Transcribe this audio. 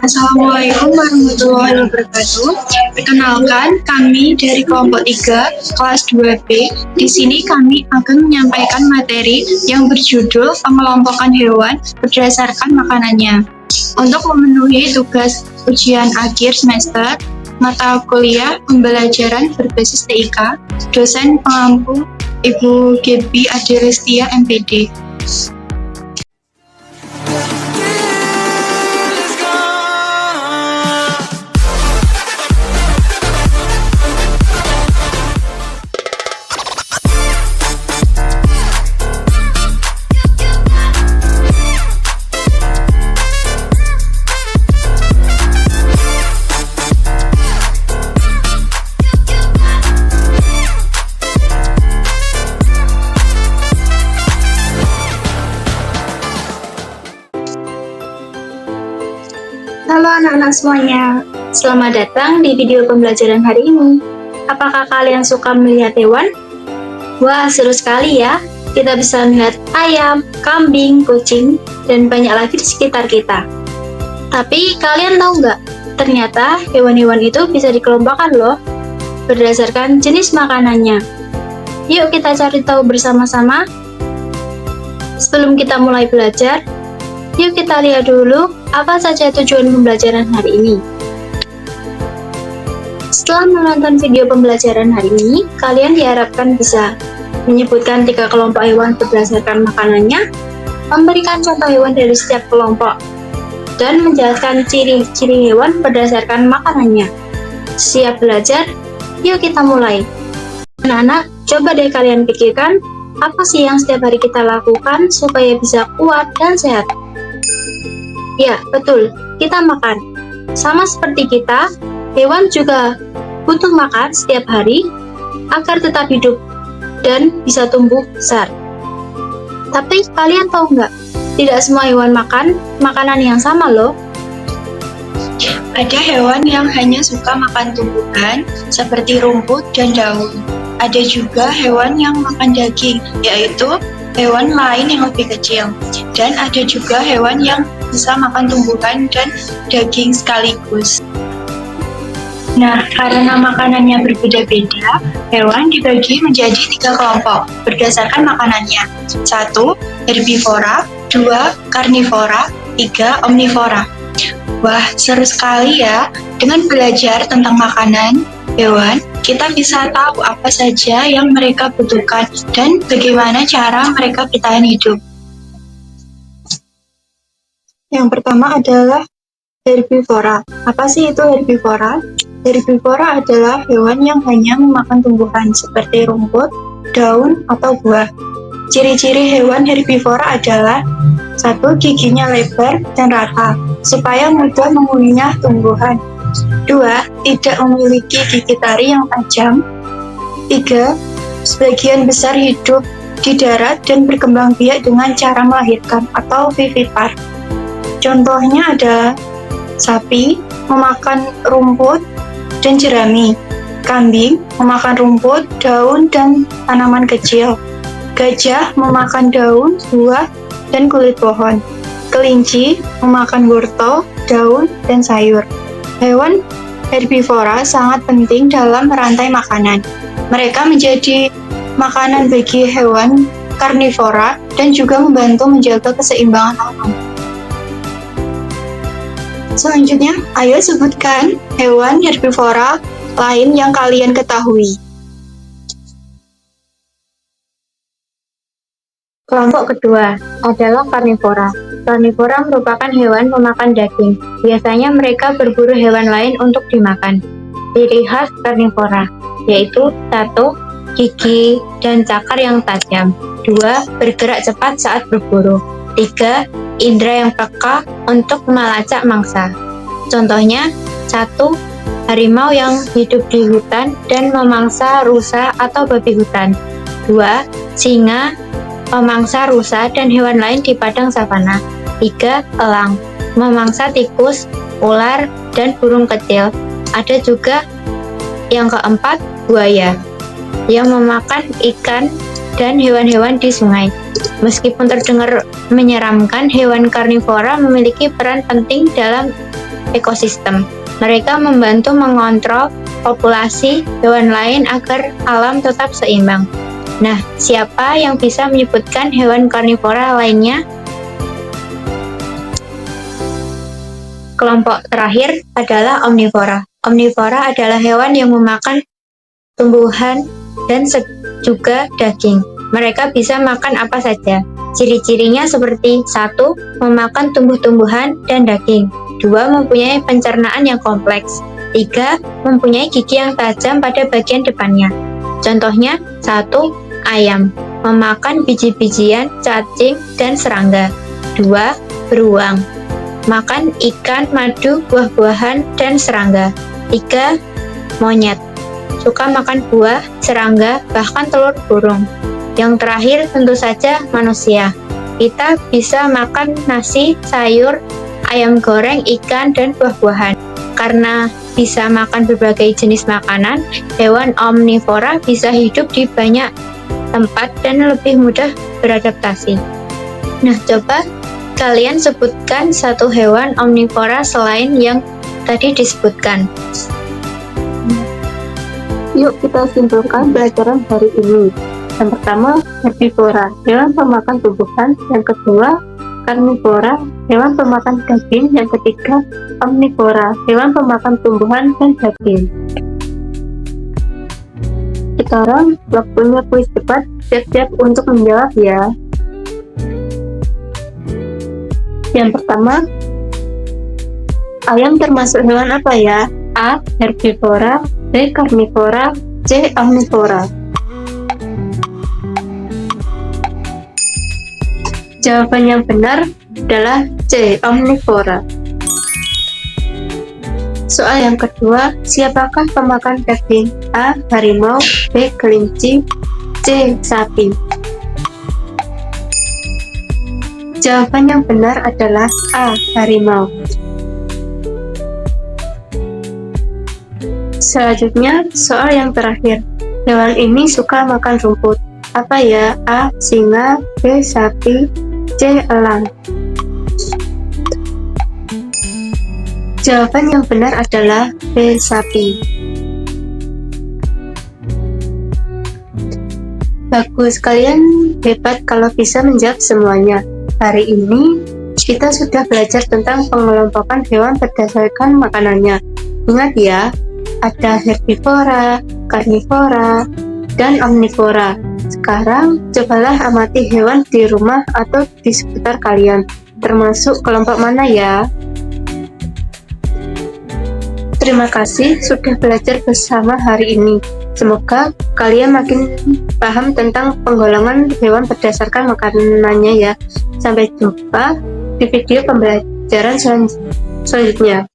Assalamualaikum warahmatullahi wabarakatuh. Perkenalkan, kami dari kelompok 3, kelas 2B. Di sini kami akan menyampaikan materi yang berjudul pengelompokan hewan berdasarkan makanannya. Untuk memenuhi tugas ujian akhir semester, mata kuliah pembelajaran berbasis TIK, dosen pengampu Ibu Gebi Adelistia MPD. Halo anak-anak semuanya, selamat datang di video pembelajaran hari ini. Apakah kalian suka melihat hewan? Wah, seru sekali ya. Kita bisa melihat ayam, kambing, kucing, dan banyak lagi di sekitar kita. Tapi kalian tahu nggak? Ternyata hewan-hewan itu bisa dikelompokkan loh, berdasarkan jenis makanannya. Yuk kita cari tahu bersama-sama. Sebelum kita mulai belajar, yuk kita lihat dulu apa saja tujuan pembelajaran hari ini. Setelah menonton video pembelajaran hari ini, kalian diharapkan bisa menyebutkan 3 kelompok hewan berdasarkan makanannya, memberikan contoh hewan dari setiap kelompok, dan menjelaskan ciri-ciri hewan berdasarkan makanannya. Siap belajar? Yuk kita mulai. Anak-anak, coba deh kalian pikirkan, apa sih yang setiap hari kita lakukan supaya bisa kuat dan sehat? Ya, betul, kita makan. Sama seperti kita, hewan juga butuh makan setiap hari agar tetap hidup dan bisa tumbuh besar. Tapi kalian tahu nggak? Tidak semua hewan makan makanan yang sama loh. Ada hewan yang hanya suka makan tumbuhan seperti rumput dan daun. Ada juga hewan yang makan daging, yaitu hewan lain yang lebih kecil. Dan ada juga hewan yang bisa makan tumbuhan dan daging sekaligus. Nah, karena makanannya berbeda-beda, hewan dibagi menjadi 3 kelompok berdasarkan makanannya. 1. Herbivora, 2. Karnivora, 3. Omnivora. Wah, seru sekali ya. Dengan belajar tentang makanan hewan, kita bisa tahu apa saja yang mereka butuhkan dan bagaimana cara mereka bertahan hidup. Yang pertama adalah herbivora. Apa sih itu herbivora? Herbivora adalah hewan yang hanya memakan tumbuhan seperti rumput, daun, atau buah. Ciri-ciri hewan herbivora adalah 1. Giginya lebar dan rata, supaya mudah mengunyah tumbuhan. 2. Tidak memiliki gigi taring yang tajam. 3. Sebagian besar hidup di darat dan berkembang biak dengan cara melahirkan atau vivipar. Contohnya ada sapi memakan rumput dan jerami, kambing memakan rumput, daun, dan tanaman kecil, gajah memakan daun, buah, dan kulit pohon, kelinci memakan wortel, daun, dan sayur. Hewan herbivora sangat penting dalam rantai makanan. Mereka menjadi makanan bagi hewan karnivora dan juga membantu menjaga keseimbangan alam. Selanjutnya, ayo sebutkan hewan herbivora lain yang kalian ketahui. Kelompok kedua adalah karnivora. Karnivora merupakan hewan pemakan daging. Biasanya mereka berburu hewan lain untuk dimakan. Ciri khas karnivora yaitu 1. Gigi dan cakar yang tajam. 2. Bergerak cepat saat berburu. 3. Indera yang peka untuk melacak mangsa. Contohnya, 1. Harimau yang hidup di hutan dan memangsa rusa atau babi hutan. 2. Singa memangsa rusa dan hewan lain di padang savana. 3. Elang memangsa tikus, ular, dan burung kecil. Ada juga yang keempat, buaya yang memakan ikan dan hewan-hewan di sungai. Meskipun terdengar menyeramkan, hewan karnivora memiliki peran penting dalam ekosistem. Mereka membantu mengontrol populasi hewan lain agar alam tetap seimbang. Nah, siapa yang bisa menyebutkan hewan karnivora lainnya? Kelompok terakhir adalah omnivora. Omnivora adalah hewan yang memakan tumbuhan dan juga daging. Mereka bisa makan apa saja. Ciri-cirinya seperti 1. Memakan tumbuh-tumbuhan dan daging. 2. Mempunyai pencernaan yang kompleks. 3. Mempunyai gigi yang tajam pada bagian depannya. Contohnya 1. Ayam. Memakan biji-bijian, cacing, dan serangga. 2. Beruang. Makan ikan, madu, buah-buahan, dan serangga. 3. Monyet. Suka makan buah, serangga, bahkan telur burung. Yang terakhir tentu saja manusia. Kita bisa makan nasi, sayur, ayam goreng, ikan, dan buah-buahan. Karena bisa makan berbagai jenis makanan, hewan omnivora bisa hidup di banyak tempat dan lebih mudah beradaptasi. Nah, coba kalian sebutkan satu hewan omnivora selain yang tadi disebutkan. Yuk kita simpulkan pelajaran hari ini. Yang pertama, herbivora, hewan pemakan tumbuhan. Yang kedua, karnivora, hewan pemakan daging. Yang ketiga, omnivora, hewan pemakan tumbuhan dan daging. Sekarang waktunya kuis cepat, siap-siap untuk menjawab ya. Yang pertama, ayam termasuk hewan apa ya? A. Herbivora, B. Karnivora, C. Omnivora. Jawaban yang benar adalah C. Omnivora. Soal yang kedua, siapakah pemakan daging? A. Harimau, B. Kelinci, C. Sapi. Jawaban yang benar adalah A. Harimau. Selanjutnya, soal yang terakhir. Hewan ini suka makan rumput. Apa ya? A. Singa, B. Sapi, C. Elang. Jawaban yang benar adalah B. Sapi. Bagus, kalian hebat kalau bisa menjawab semuanya. Hari ini kita sudah belajar tentang pengelompokan hewan berdasarkan makanannya. Ingat ya, ada herbivora, karnivora, dan omnivora. Sekarang cobalah amati hewan di rumah atau di sekitar kalian, termasuk kelompok mana ya. Terima kasih sudah belajar bersama hari ini. Semoga kalian makin paham tentang penggolongan hewan berdasarkan makanannya ya. Sampai jumpa di video pembelajaran selanjutnya.